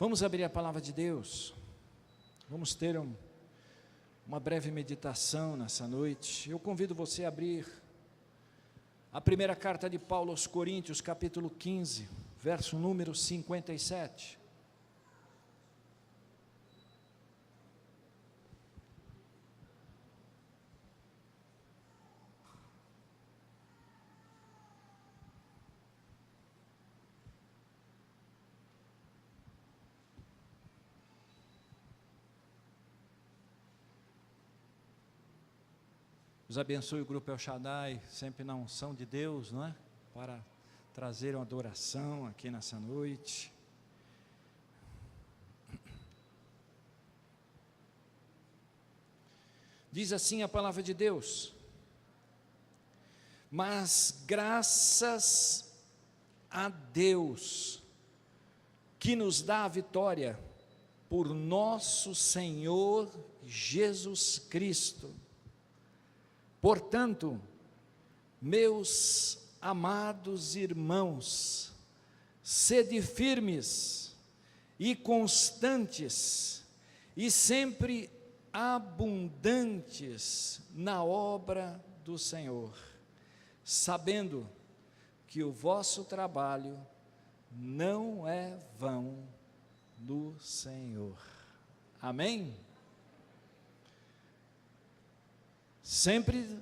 Vamos abrir a palavra de Deus, vamos ter uma breve meditação nessa noite. Eu convido você a abrir a primeira carta de Paulo aos Coríntios, capítulo 15, verso número 57. Os abençoe o grupo El Shaddai, sempre na unção de Deus, não é? Para trazer uma adoração aqui nessa noite. Diz assim a palavra de Deus: mas graças a Deus, que nos dá a vitória, por nosso Senhor Jesus Cristo. Portanto, meus amados irmãos, sede firmes e constantes e sempre abundantes na obra do Senhor, sabendo que o vosso trabalho não é vão no Senhor. Amém? Sempre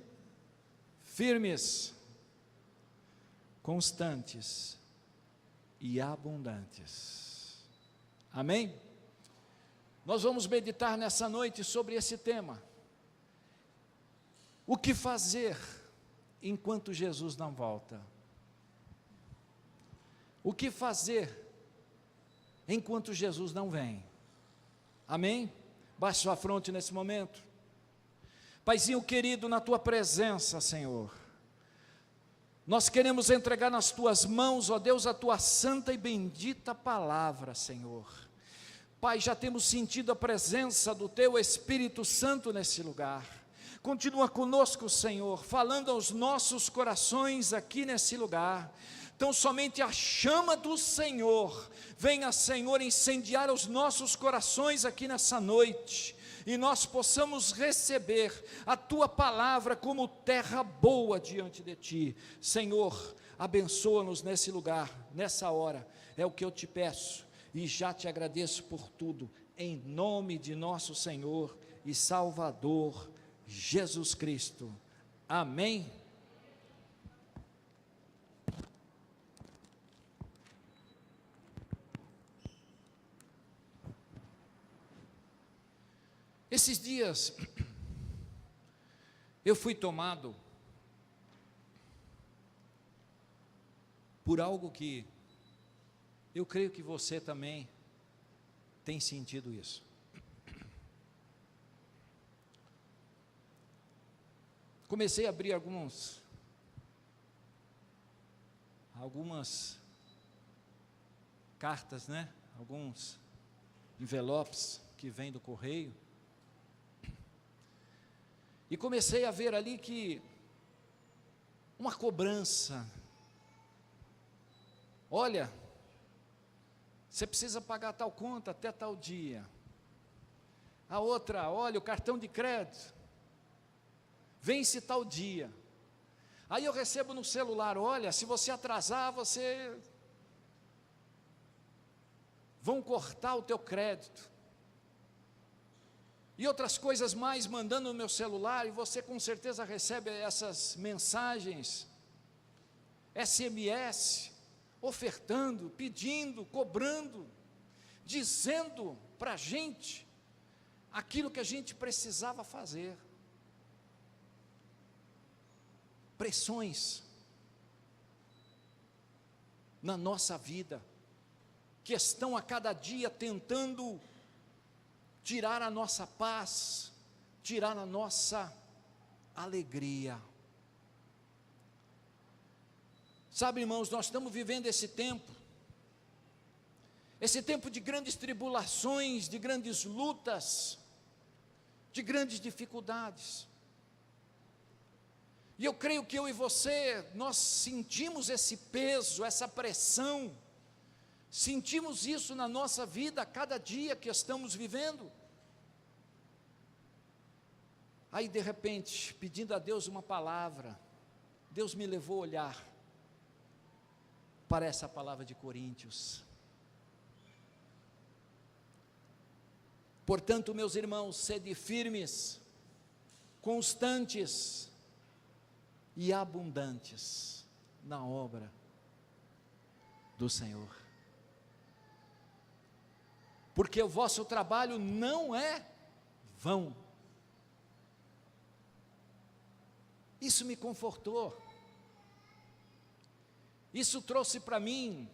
firmes, constantes e abundantes. Amém? Nós vamos meditar nessa noite sobre esse tema. O que fazer enquanto Jesus não volta? O que fazer enquanto Jesus não vem? Amém? Baixe sua fronte nesse momento. Paizinho querido, na Tua presença, Senhor, nós queremos entregar nas Tuas mãos, ó Deus, a Tua santa e bendita palavra, Senhor. Pai, já temos sentido a presença do Teu Espírito Santo nesse lugar. Continua conosco, Senhor, falando aos nossos corações aqui nesse lugar. Então somente a chama do Senhor, venha, Senhor, incendiar os nossos corações aqui nessa noite, e nós possamos receber a Tua palavra como terra boa diante de Ti. Senhor, abençoa-nos nesse lugar, nessa hora, é o que eu te peço, e já te agradeço por tudo, em nome de nosso Senhor e Salvador, Jesus Cristo. Amém? Esses dias, eu fui tomado por algo que eu creio que você também tem sentido isso. Comecei a abrir algumas cartas, né? Alguns envelopes que vêm do correio. E comecei a ver ali que uma cobrança. Olha, você precisa pagar tal conta até tal dia. A outra, olha, o cartão de crédito vence tal dia. Aí eu recebo no celular, olha, se você atrasar, vão cortar o teu crédito. E outras coisas mais mandando no meu celular, e você com certeza recebe essas mensagens, SMS, ofertando, pedindo, cobrando, dizendo para a gente aquilo que a gente precisava fazer. Pressões na nossa vida, que estão a cada dia tentando tirar a nossa paz, tirar a nossa alegria. Sabe, irmãos, nós estamos vivendo esse tempo de grandes tribulações, de grandes lutas, de grandes dificuldades. E eu creio que eu e você, nós sentimos esse peso, essa pressão, Sentimos isso na nossa vida a cada dia que estamos vivendo. Aí de repente, pedindo a Deus uma palavra, Deus me levou a olhar para essa palavra de Coríntios. Portanto, meus irmãos, sede firmes, constantes e abundantes na obra do Senhor. Porque o vosso trabalho não é vão. Isso me confortou. Isso trouxe para mim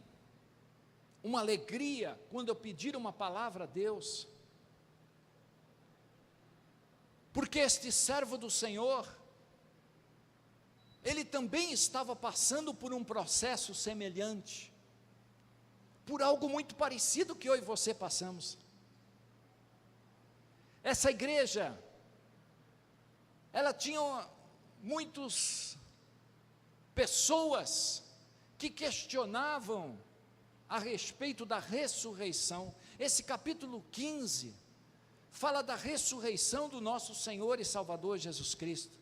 uma alegria quando eu pedir uma palavra a Deus. Porque este servo do Senhor, ele também estava passando por um processo semelhante, por algo muito parecido que eu e você passamos. Essa igreja, ela tinha muitas pessoas que questionavam a respeito da ressurreição. Esse capítulo 15 fala da ressurreição do nosso Senhor e Salvador Jesus Cristo.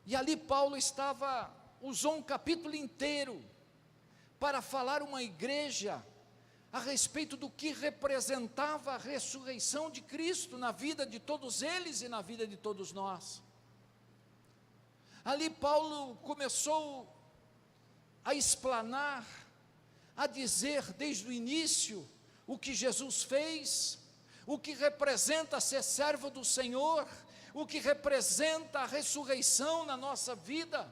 E ali Paulo usou um capítulo inteiro para falar uma igreja a respeito do que representava a ressurreição de Cristo na vida de todos eles e na vida de todos nós. Ali Paulo começou a explanar, a dizer desde o início o que Jesus fez, o que representa ser servo do Senhor, o que representa a ressurreição na nossa vida.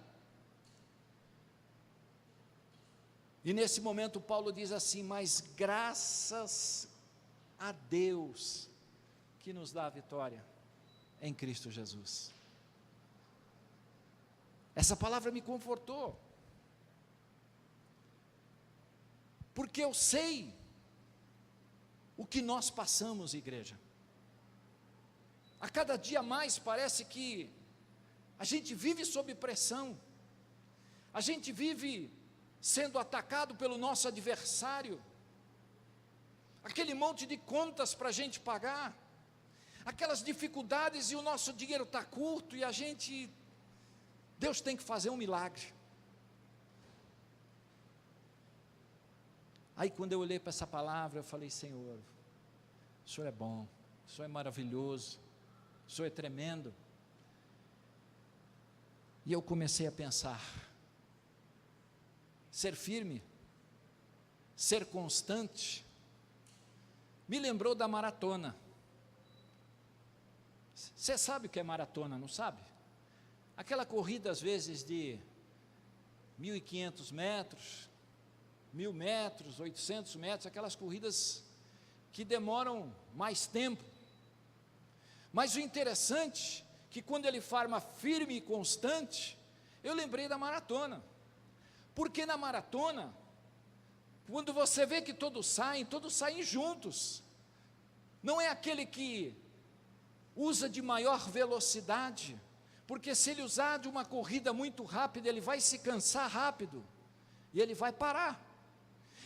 E nesse momento Paulo diz assim: mas graças a Deus que nos dá a vitória em Cristo Jesus. Essa palavra me confortou, porque eu sei o que nós passamos, igreja. A cada dia mais parece que a gente vive sob pressão, a gente vive sendo atacado pelo nosso adversário, aquele monte de contas para a gente pagar, aquelas dificuldades e o nosso dinheiro está curto e Deus tem que fazer um milagre. Aí quando eu olhei para essa palavra, eu falei: Senhor, o Senhor é bom, o Senhor é maravilhoso, o Senhor é tremendo. E eu comecei a pensar, ser firme, ser constante, me lembrou da maratona. Você sabe o que é maratona, não sabe? Aquela corrida às vezes de 1.500 metros, 1.000 metros, 800 metros, aquelas corridas que demoram mais tempo. Mas o interessante é que quando ele fala firme e constante, eu lembrei da maratona. Porque na maratona, quando você vê que todos saem juntos. Não é aquele que usa de maior velocidade, porque se ele usar de uma corrida muito rápida, ele vai se cansar rápido, e ele vai parar.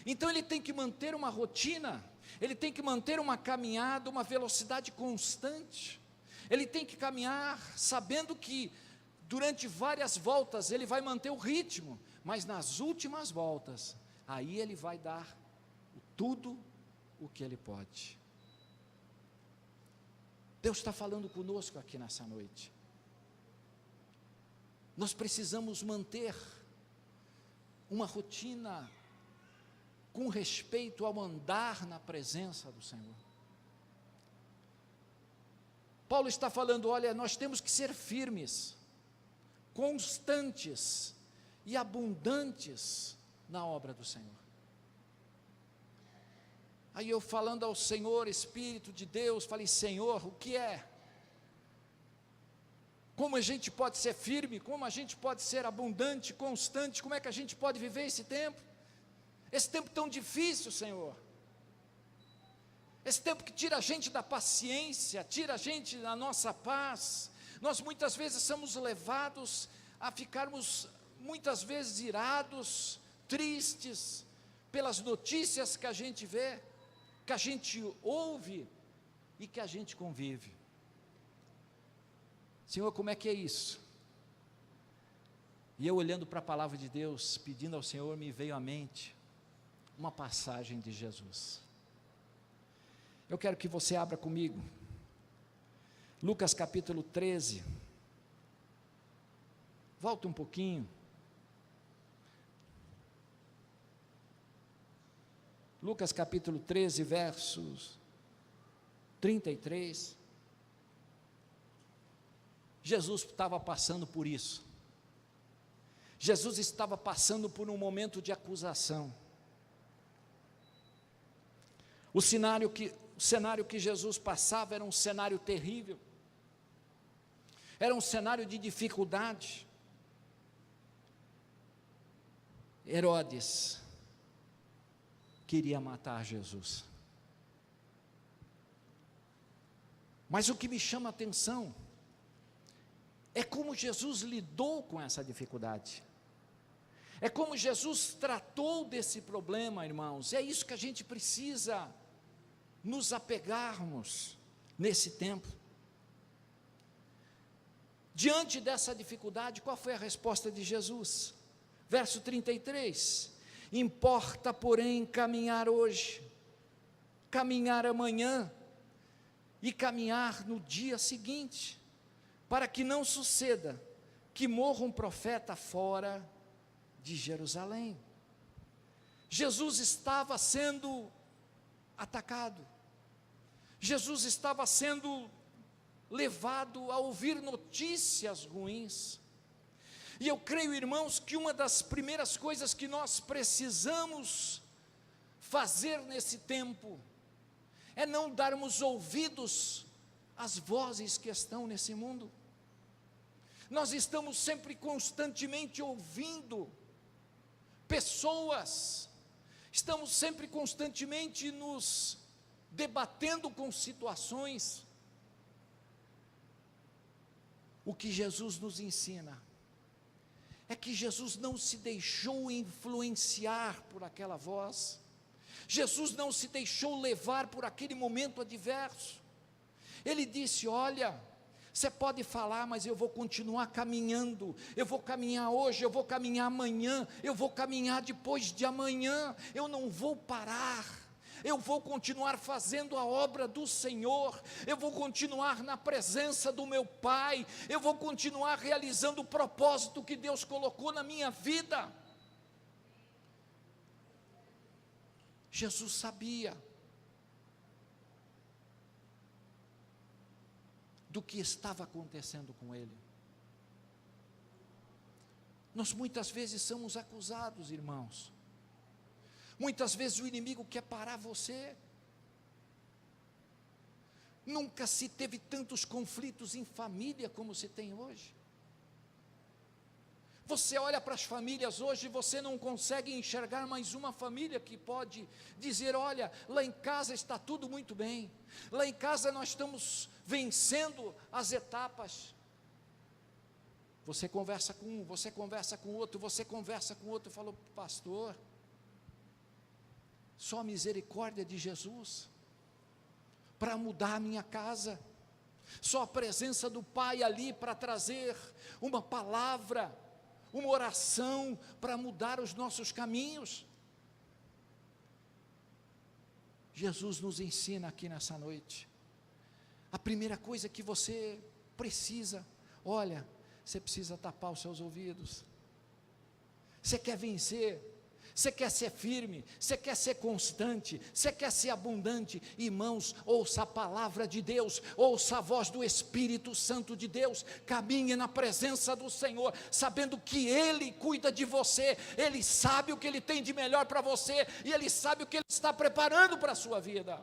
Então ele tem que manter uma rotina, ele tem que manter uma caminhada, uma velocidade constante, ele tem que caminhar sabendo que durante várias voltas ele vai manter o ritmo, mas nas últimas voltas, aí ele vai dar tudo o que ele pode. Deus está falando conosco aqui nessa noite. Nós precisamos manter uma rotina com respeito ao andar na presença do Senhor. Paulo está falando: olha, nós temos que ser firmes, constantes e abundantes na obra do Senhor. Aí eu falando ao Senhor, Espírito de Deus, falei: Senhor, o que é? Como a gente pode ser firme? Como a gente pode ser abundante, constante? Como é que a gente pode viver esse tempo? Esse tempo tão difícil, Senhor. Esse tempo que tira a gente da paciência, tira a gente da nossa paz. Nós muitas vezes somos levados a ficarmos muitas vezes irados, tristes pelas notícias que a gente vê, que a gente ouve e que a gente convive. Senhor, como é que é isso? E eu olhando para a palavra de Deus, pedindo ao Senhor, me veio à mente uma passagem de Jesus. Eu quero que você abra comigo, Lucas capítulo 13, volta um pouquinho, Lucas capítulo 13, versos 33, Jesus estava passando por isso, Jesus estava passando por um momento de acusação. O cenário que Jesus passava era um cenário terrível, era um cenário de dificuldade. Herodes queria matar Jesus. Mas o que me chama a atenção é como Jesus lidou com essa dificuldade. É como Jesus tratou desse problema, irmãos. É isso que a gente precisa nos apegarmos nesse tempo. Diante dessa dificuldade, qual foi a resposta de Jesus? Verso 33, importa, porém, caminhar hoje, caminhar amanhã e caminhar no dia seguinte, para que não suceda que morra um profeta fora de Jerusalém. Jesus estava sendo atacado, Jesus estava sendo levado a ouvir notícias ruins, e eu creio, irmãos, que uma das primeiras coisas que nós precisamos fazer nesse tempo, é não darmos ouvidos às vozes que estão nesse mundo. Nós estamos sempre constantemente ouvindo pessoas, estamos sempre constantemente nos debatendo com situações. O que Jesus nos ensina é que Jesus não se deixou influenciar por aquela voz, Jesus não se deixou levar por aquele momento adverso. Ele disse: olha, você pode falar, mas eu vou continuar caminhando, eu vou caminhar hoje, eu vou caminhar amanhã, eu vou caminhar depois de amanhã, eu não vou parar, eu vou continuar fazendo a obra do Senhor, eu vou continuar na presença do meu Pai, eu vou continuar realizando o propósito que Deus colocou na minha vida. Jesus sabia do que estava acontecendo com ele. Nós muitas vezes somos acusados, irmãos. Muitas vezes o inimigo quer parar você. Nunca se teve tantos conflitos em família como se tem hoje. Você olha para as famílias hoje e você não consegue enxergar mais uma família que pode dizer: olha, lá em casa está tudo muito bem, lá em casa nós estamos vencendo as etapas. Você conversa com um, você conversa com outro, você conversa com outro, falou: pastor, só a misericórdia de Jesus para mudar a minha casa, só a presença do Pai ali para trazer uma palavra, uma oração para mudar os nossos caminhos. Jesus nos ensina aqui nessa noite, a primeira coisa que você precisa, olha, você precisa tapar os seus ouvidos. Você quer vencer, você quer ser firme, você quer ser constante, você quer ser abundante, irmãos, ouça a palavra de Deus, ouça a voz do Espírito Santo de Deus, caminhe na presença do Senhor, sabendo que Ele cuida de você, Ele sabe o que Ele tem de melhor para você, e Ele sabe o que Ele está preparando para a sua vida.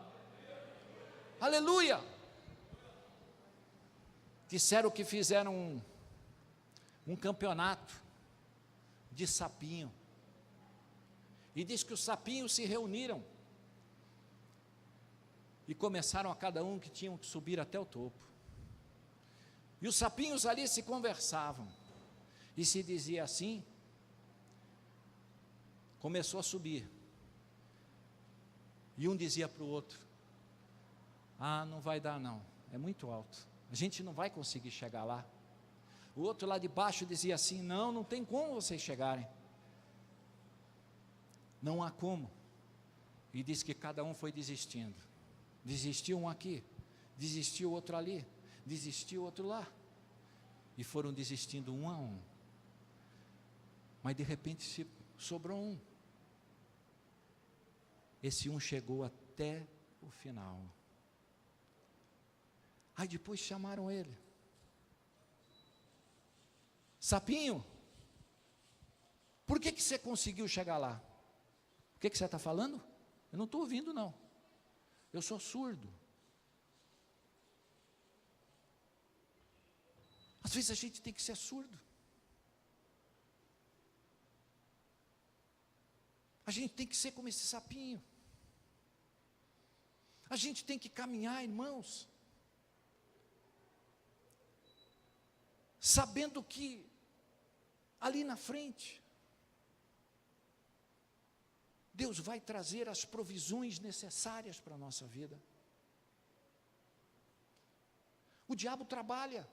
Aleluia! Disseram que fizeram um campeonato de sapinho, e diz que os sapinhos se reuniram e começaram a cada um que tinham que subir até o topo, e os sapinhos ali se conversavam, e se dizia assim: começou a subir. E um dizia para o outro: ah, não vai dar não, é muito alto, a gente não vai conseguir chegar lá. O outro lá de baixo dizia assim: não, não tem como vocês chegarem. Não há como. E diz que cada um foi desistindo. Desistiu um aqui, desistiu outro ali, desistiu outro lá. E foram desistindo um a um. Mas de repente sobrou um. Esse um chegou até o final. Aí depois chamaram ele: sapinho, por que você conseguiu chegar lá? O que você está falando? Eu não estou ouvindo não, eu sou surdo. Às vezes a gente tem que ser surdo. A gente tem que ser como esse sapinho. A gente tem que caminhar, irmãos, sabendo que ali na frente Deus vai trazer as provisões necessárias para a nossa vida. O diabo trabalha.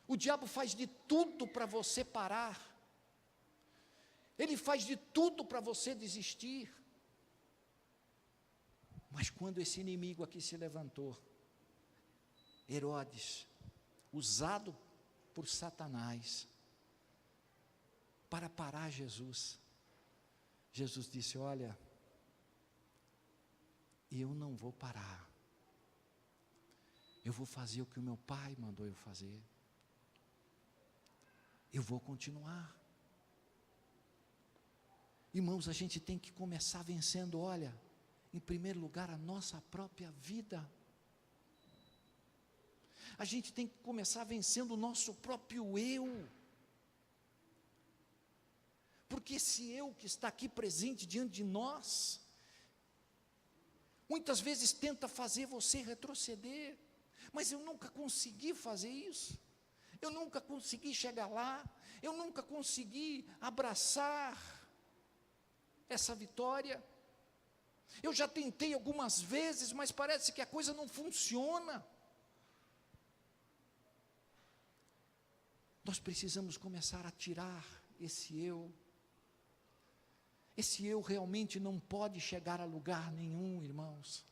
O diabo faz de tudo para você parar. Ele faz de tudo para você desistir. Mas quando esse inimigo aqui se levantou, Herodes, usado por Satanás para parar Jesus, Jesus disse: olha, eu não vou parar, eu vou fazer o que o meu pai mandou eu fazer, eu vou continuar. Irmãos, a gente tem que começar vencendo, olha, em primeiro lugar, a nossa própria vida. A gente tem que começar vencendo o nosso próprio eu. Porque esse eu que está aqui presente diante de nós, muitas vezes tenta fazer você retroceder, mas eu nunca consegui fazer isso, eu nunca consegui chegar lá, eu nunca consegui abraçar essa vitória. Eu já tentei algumas vezes, mas parece que a coisa não funciona. Nós precisamos começar a tirar esse eu. Esse eu realmente não pode chegar a lugar nenhum, irmãos.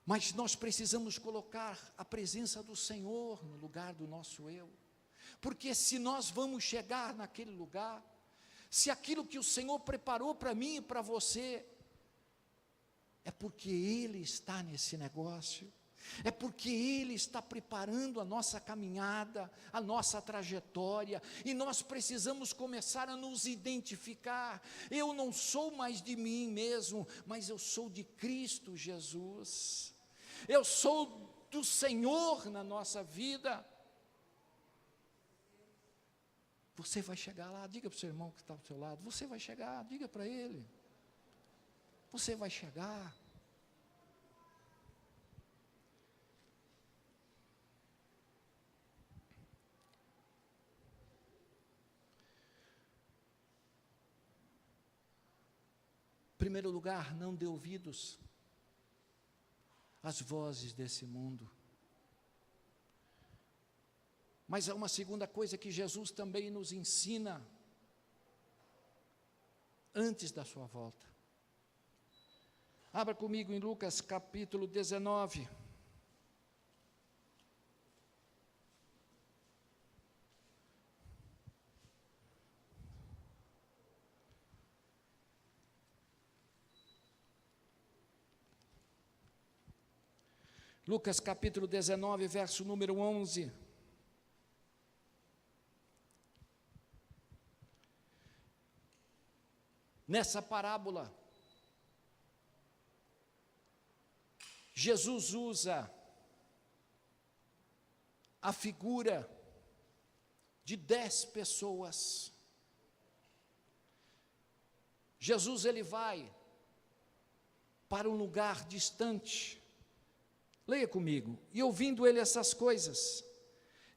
Mas nós precisamos colocar a presença do Senhor no lugar do nosso eu. Porque se nós vamos chegar naquele lugar, se aquilo que o Senhor preparou para mim e para você, é porque Ele está nesse negócio, é porque Ele está preparando a nossa caminhada, a nossa trajetória, e nós precisamos começar a nos identificar. Eu não sou mais de mim mesmo, mas eu sou de Cristo Jesus, eu sou do Senhor na nossa vida. Você vai chegar lá, diga para o seu irmão que está ao seu lado, você vai chegar, diga para ele, você vai chegar. Em primeiro lugar, não dê ouvidos às vozes desse mundo. Mas há uma segunda coisa que Jesus também nos ensina antes da sua volta. Abra comigo em Lucas capítulo 19. Lucas capítulo 19, verso número 11. Nessa parábola, Jesus usa a figura de 10 pessoas. Jesus, ele vai para um lugar distante. Leia comigo. E ouvindo ele essas coisas,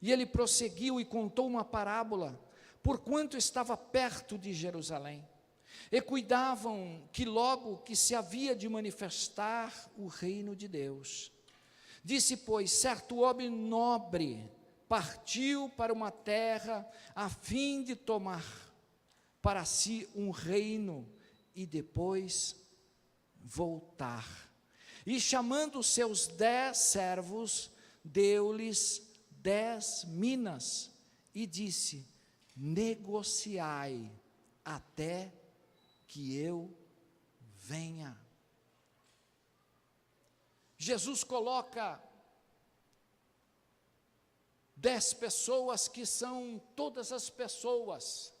e ele prosseguiu e contou uma parábola porquanto estava perto de Jerusalém, e cuidavam que logo que se havia de manifestar o reino de Deus. Disse, pois, certo homem nobre partiu para uma terra a fim de tomar para si um reino e depois voltar. E chamando os seus 10 servos, deu-lhes 10 minas e disse: negociai até que eu venha. Jesus coloca 10 pessoas que são todas as pessoas.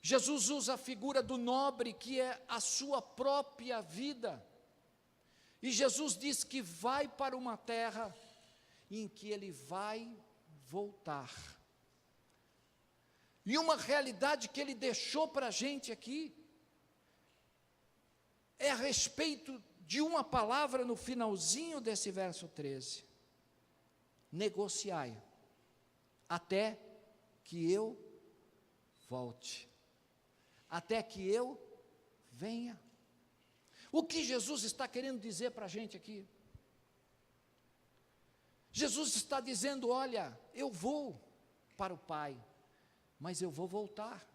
Jesus usa a figura do nobre, que é a sua própria vida. E Jesus diz que vai para uma terra em que ele vai voltar. E uma realidade que ele deixou para a gente aqui é a respeito de uma palavra no finalzinho desse verso 13. Negociai até que eu volte, até que eu venha. O que Jesus está querendo dizer para a gente aqui? Jesus está dizendo: olha, eu vou para o Pai, mas eu vou voltar.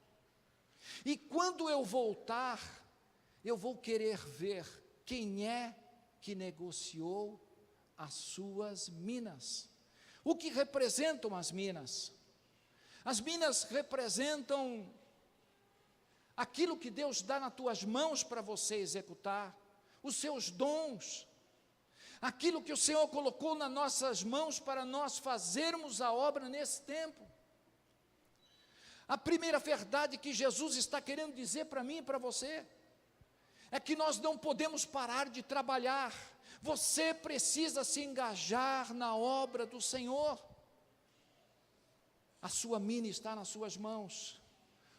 E quando eu voltar, eu vou querer ver quem é que negociou as suas minas. O que representam as minas? As minas representam aquilo que Deus dá nas tuas mãos para você executar, os seus dons, aquilo que o Senhor colocou nas nossas mãos para nós fazermos a obra nesse tempo. A primeira verdade que Jesus está querendo dizer para mim e para você é que nós não podemos parar de trabalhar. Você precisa se engajar na obra do Senhor. A sua mina está nas suas mãos.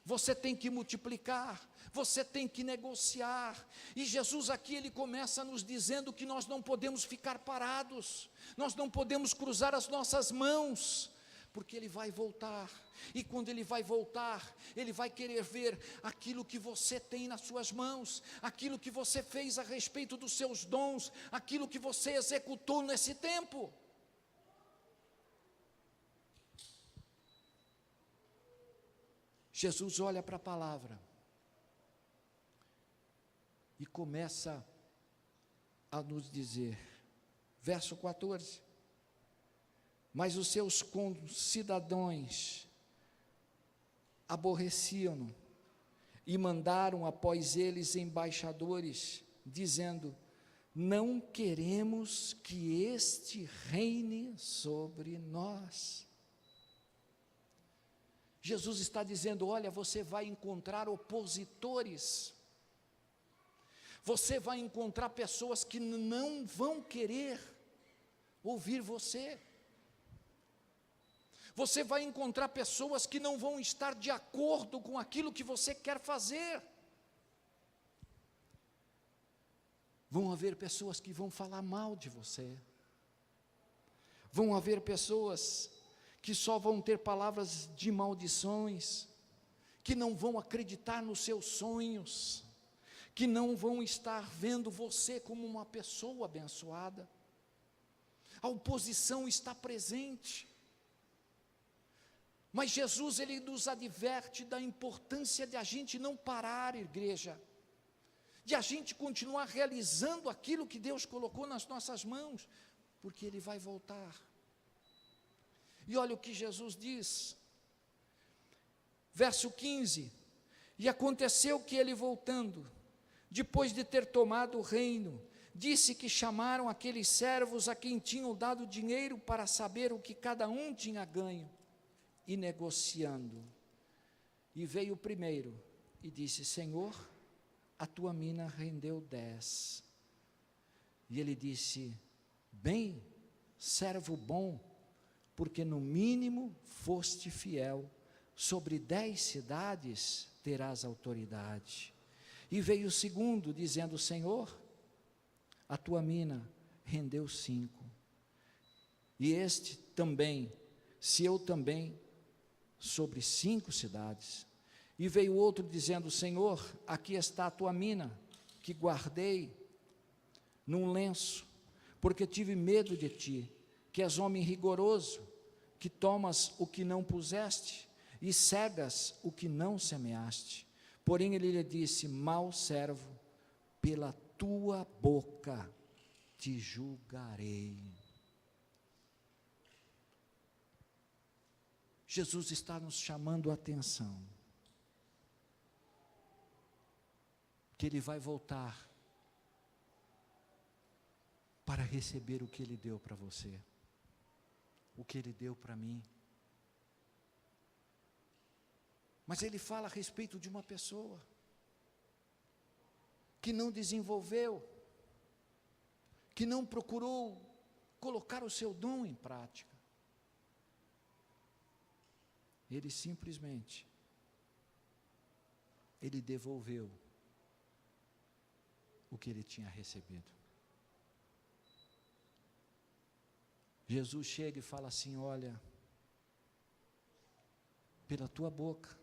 Você tem que multiplicar, você tem que negociar. E Jesus aqui, ele começa nos dizendo que nós não podemos ficar parados, nós não podemos cruzar as nossas mãos, porque ele vai voltar. E quando ele vai voltar, ele vai querer ver aquilo que você tem nas suas mãos, aquilo que você fez a respeito dos seus dons, aquilo que você executou nesse tempo. Jesus olha para a palavra e começa a nos dizer, verso 14: mas os seus concidadãos aborreciam-no e mandaram após eles embaixadores, dizendo: não queremos que este reine sobre nós. Jesus está dizendo: olha, você vai encontrar opositores, você vai encontrar pessoas que não vão querer ouvir você. Você vai encontrar pessoas que não vão estar de acordo com aquilo que você quer fazer. Vão haver pessoas que vão falar mal de você. Vão haver pessoas que só vão ter palavras de maldições, que não vão acreditar nos seus sonhos, que não vão estar vendo você como uma pessoa abençoada. A oposição está presente. Mas Jesus, ele nos adverte da importância de a gente não parar, igreja, de a gente continuar realizando aquilo que Deus colocou nas nossas mãos, porque ele vai voltar. E olha o que Jesus diz, verso 15: e aconteceu que ele voltando, depois de ter tomado o reino, disse que chamaram aqueles servos a quem tinham dado dinheiro para saber o que cada um tinha ganho, e negociando. E veio o primeiro e disse: Senhor, a tua mina rendeu 10. E ele disse: bem, servo bom, porque no mínimo foste fiel, sobre 10 cidades terás autoridade. E veio o segundo, dizendo: Senhor, a tua mina rendeu 5. E este também, se eu também sobre 5 cidades. E veio outro dizendo: Senhor, aqui está a tua mina, que guardei num lenço, porque tive medo de ti, que és homem rigoroso, que tomas o que não puseste, e cegas o que não semeaste. Porém ele lhe disse: mau servo, pela tua boca te julgarei. Jesus está nos chamando a atenção, que Ele vai voltar para receber o que Ele deu para você, o que Ele deu para mim. Mas Ele fala a respeito de uma pessoa que não desenvolveu, que não procurou colocar o seu dom em prática. Ele simplesmente, ele devolveu o que ele tinha recebido. Jesus chega e fala assim: olha, pela tua boca,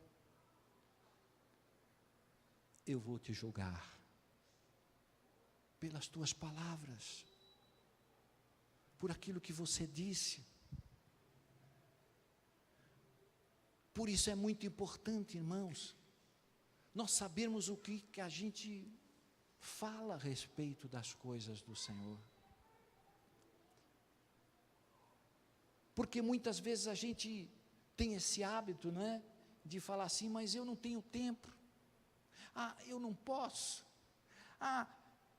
eu vou te julgar, pelas tuas palavras, por aquilo que você disse. Por isso é muito importante, irmãos, nós sabermos o que a gente fala a respeito das coisas do Senhor. Porque muitas vezes a gente tem esse hábito, não é? De falar assim: mas eu não tenho tempo, eu não posso,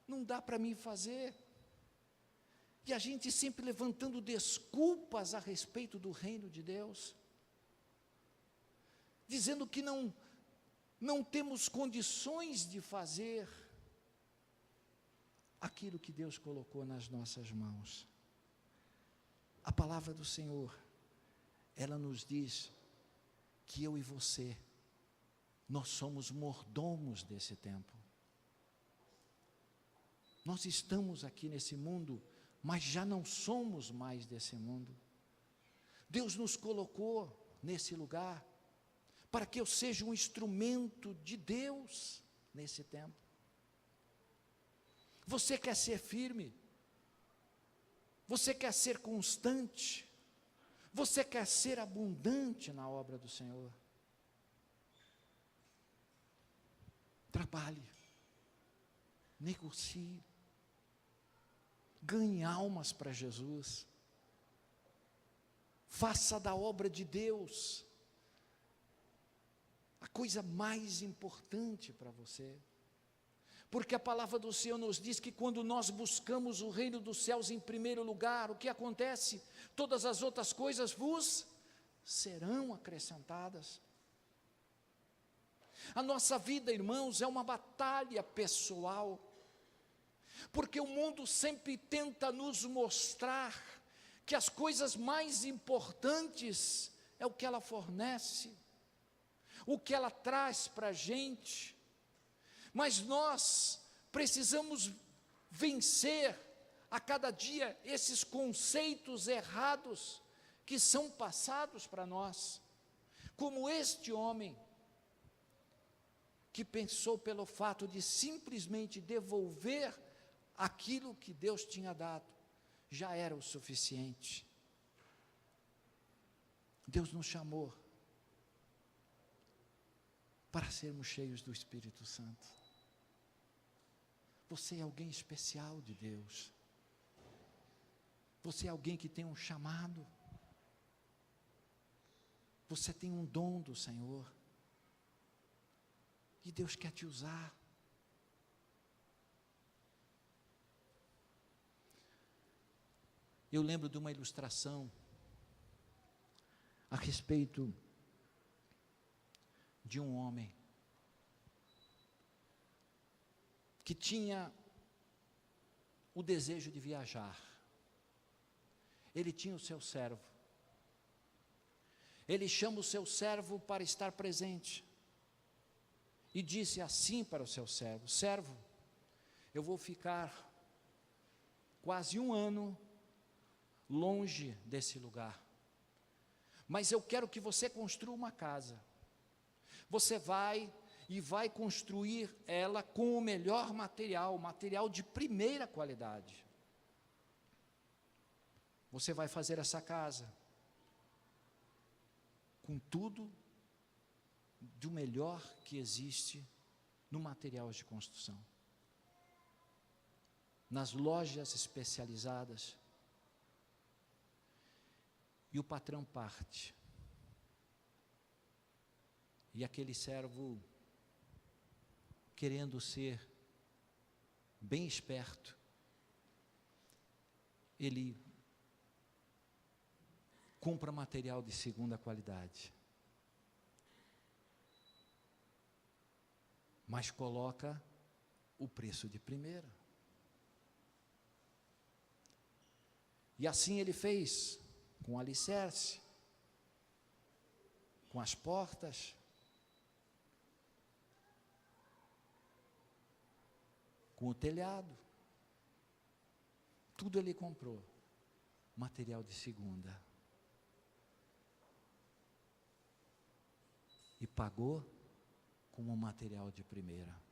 não dá para mim fazer. E a gente sempre levantando desculpas a respeito do reino de Deus, dizendo que não temos condições de fazer aquilo que Deus colocou nas nossas mãos. A palavra do Senhor, ela nos diz que eu e você, nós somos mordomos desse tempo. Nós estamos aqui nesse mundo, mas já não somos mais desse mundo. Deus nos colocou nesse lugar para que eu seja um instrumento de Deus nesse tempo. Você quer ser firme? Você quer ser constante? Você quer ser abundante na obra do Senhor? Trabalhe, negocie, ganhe almas para Jesus, faça da obra de Deus a coisa mais importante para você, porque a palavra do Senhor nos diz que quando nós buscamos o reino dos céus em primeiro lugar, o que acontece? Todas as outras coisas vos serão acrescentadas. A nossa vida, irmãos, é uma batalha pessoal, porque o mundo sempre tenta nos mostrar que as coisas mais importantes é o que ela fornece, o que ela traz para a gente, mas nós precisamos vencer a cada dia esses conceitos errados que são passados para nós, como este homem, que pensou pelo fato de simplesmente devolver aquilo que Deus tinha dado, já era o suficiente. Deus nos chamou para sermos cheios do Espírito Santo. Você é alguém especial de Deus. Você é alguém que tem um chamado. Você tem um dom do Senhor. E Deus quer te usar. Eu lembro de uma ilustração a respeito de um homem que tinha o desejo de viajar. Ele tinha o seu servo. Ele chama o seu servo para estar presente. E disse assim para o seu servo: servo, eu vou ficar quase 1 ano longe desse lugar, mas eu quero que você construa uma casa. Você vai construir ela com o melhor material de primeira qualidade. Você vai fazer essa casa com tudo do melhor que existe no material de construção. Nas lojas especializadas. E o patrão parte. E aquele servo, querendo ser bem esperto, ele compra material de segunda qualidade, mas coloca o preço de primeira. E assim ele fez com o alicerce, com as portas, com o telhado. Tudo ele comprou, material de segunda. E pagou com um material de primeira.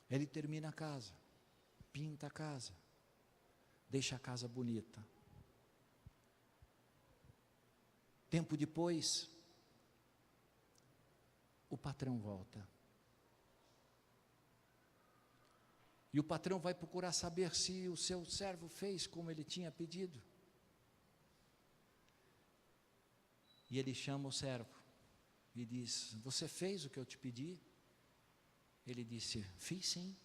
Ele termina a casa, pinta a casa, deixa a casa bonita. Tempo depois, o patrão volta. E o patrão vai procurar saber se o seu servo fez como ele tinha pedido. E ele chama o servo e diz: você fez o que eu te pedi? Ele disse: fiz sim,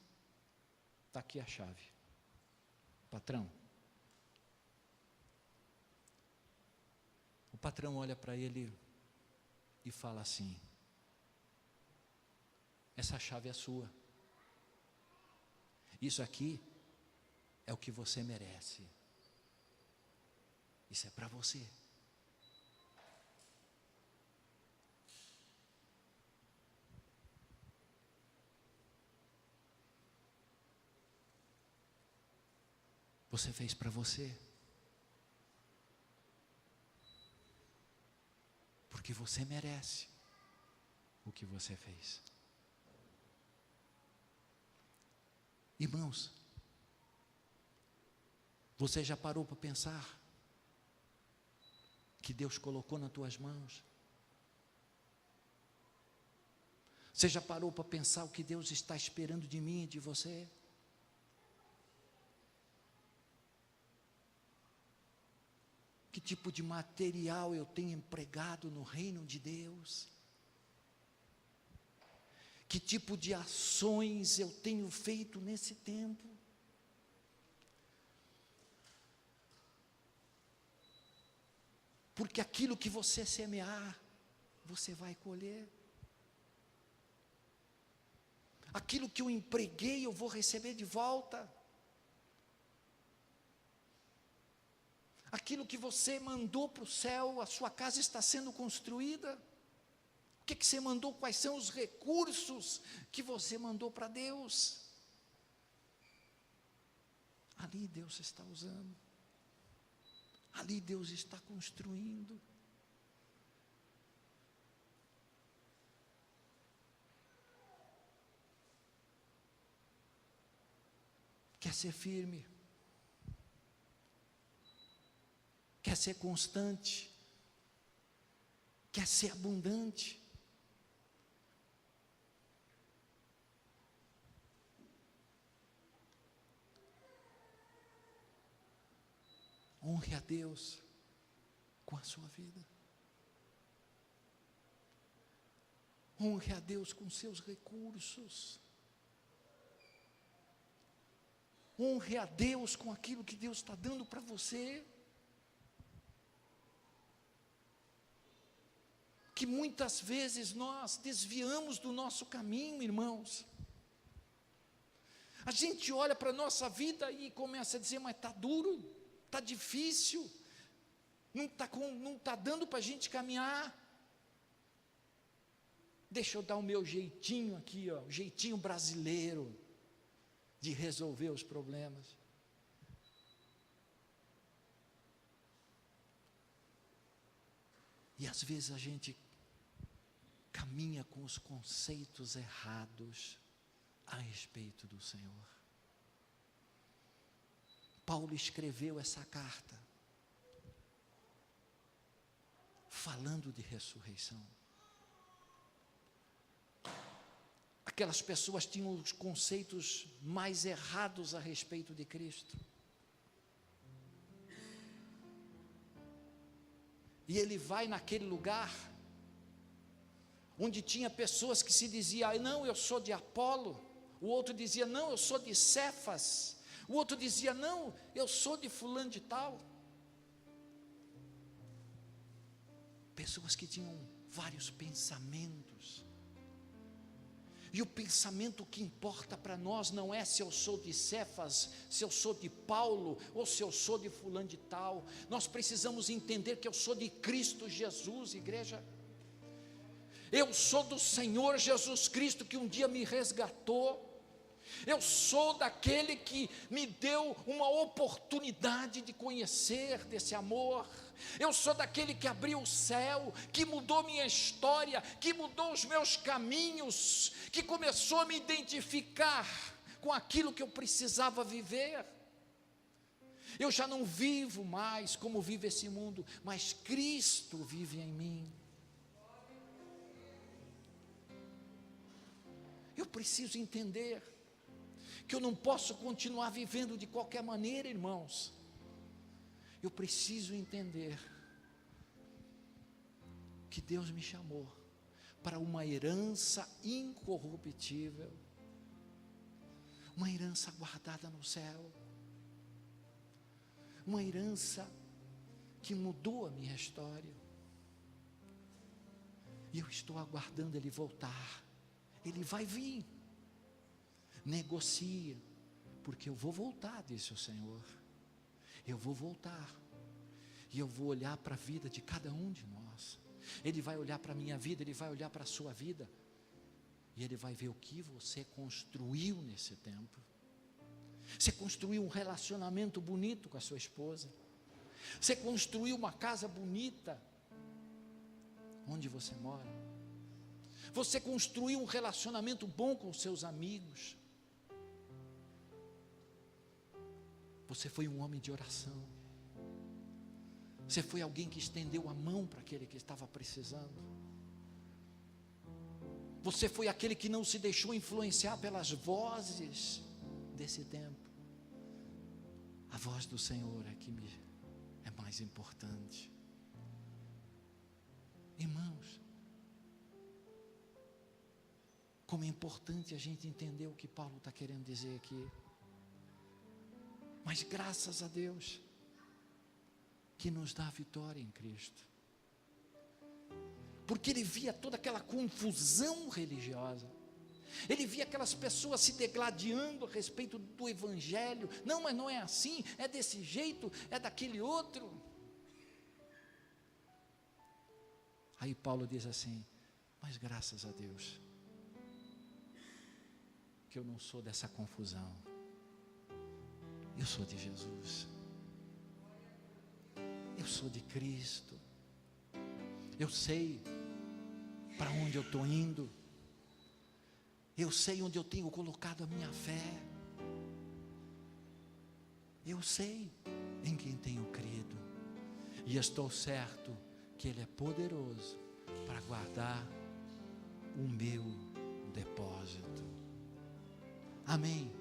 está aqui a chave. Patrão. O patrão olha para ele e fala assim: essa chave é sua. Isso aqui é o que você merece. Isso é para você. Você fez para você. Porque você merece o que você fez. Irmãos, você já parou para pensar que Deus colocou nas tuas mãos? Você já parou para pensar o que Deus está esperando de mim e de você? Que tipo de material eu tenho empregado no reino de Deus? Que tipo de ações eu tenho feito nesse tempo? Porque aquilo que você semear, você vai colher. Aquilo que eu empreguei, eu vou receber de volta. Aquilo que você mandou para o céu, a sua casa está sendo construída. O que você mandou? Quais são os recursos que você mandou para Deus? Ali Deus está usando. Ali Deus está construindo. Quer ser firme? Quer ser constante? Quer ser abundante? Honre a Deus com a sua vida. Honre a Deus com seus recursos. Honre a Deus com aquilo que Deus está dando para você. Que muitas vezes nós desviamos do nosso caminho, irmãos. A gente olha para a nossa vida e começa a dizer: mas está duro, está difícil, não está dando para a gente caminhar. Deixa eu dar o meu jeitinho aqui, o jeitinho brasileiro de resolver os problemas. E às vezes a gente caminha com os conceitos errados a respeito do Senhor. Paulo escreveu essa carta falando de ressurreição. Aquelas pessoas tinham os conceitos mais errados a respeito de Cristo. E ele vai naquele lugar onde tinha pessoas que se diziam: não, eu sou de Apolo. O outro dizia: não, eu sou de Cefas. O outro dizia: não, eu sou de fulano de tal. Pessoas que tinham vários pensamentos. E o pensamento que importa para nós não é se eu sou de Cefas, se eu sou de Paulo, ou se eu sou de fulano de tal. Nós precisamos entender que eu sou de Cristo Jesus, igreja. Eu sou do Senhor Jesus Cristo, que um dia me resgatou. Eu sou daquele que me deu uma oportunidade de conhecer desse amor. Eu sou daquele que abriu o céu, que mudou minha história, que mudou os meus caminhos, que começou a me identificar com aquilo que eu precisava viver. Eu já não vivo mais como vive esse mundo, mas Cristo vive em mim. Eu preciso entender que eu não posso continuar vivendo de qualquer maneira, irmãos. Eu preciso entender que Deus me chamou para uma herança incorruptível, uma herança guardada no céu, uma herança que mudou a minha história. E eu estou aguardando Ele voltar. Ele vai vir. Negocia, porque eu vou voltar, disse o Senhor. Eu vou voltar, e eu vou olhar para a vida de cada um de nós. Ele vai olhar para a minha vida, Ele vai olhar para a sua vida, e Ele vai ver o que você construiu nesse tempo. Você construiu um relacionamento bonito com a sua esposa, você construiu uma casa bonita, onde você mora, você construiu um relacionamento bom com os seus amigos, você foi um homem de oração, você foi alguém que estendeu a mão para aquele que estava precisando, você foi aquele que não se deixou influenciar pelas vozes desse tempo. A voz do Senhor é mais importante. Irmãos, como é importante a gente entender o que Paulo está querendo dizer aqui. Mas graças a Deus, que nos dá a vitória em Cristo. Porque ele via toda aquela confusão religiosa. Ele via aquelas pessoas se degladiando a respeito do Evangelho. Não, mas não é assim, é desse jeito, é daquele outro. Aí Paulo diz assim: mas graças a Deus, que eu não sou dessa confusão. Eu sou de Jesus. Eu sou de Cristo. Eu sei para onde eu estou indo. Eu sei onde eu tenho colocado a minha fé. Eu sei em quem tenho crido. E estou certo que Ele é poderoso para guardar o meu depósito. Amém.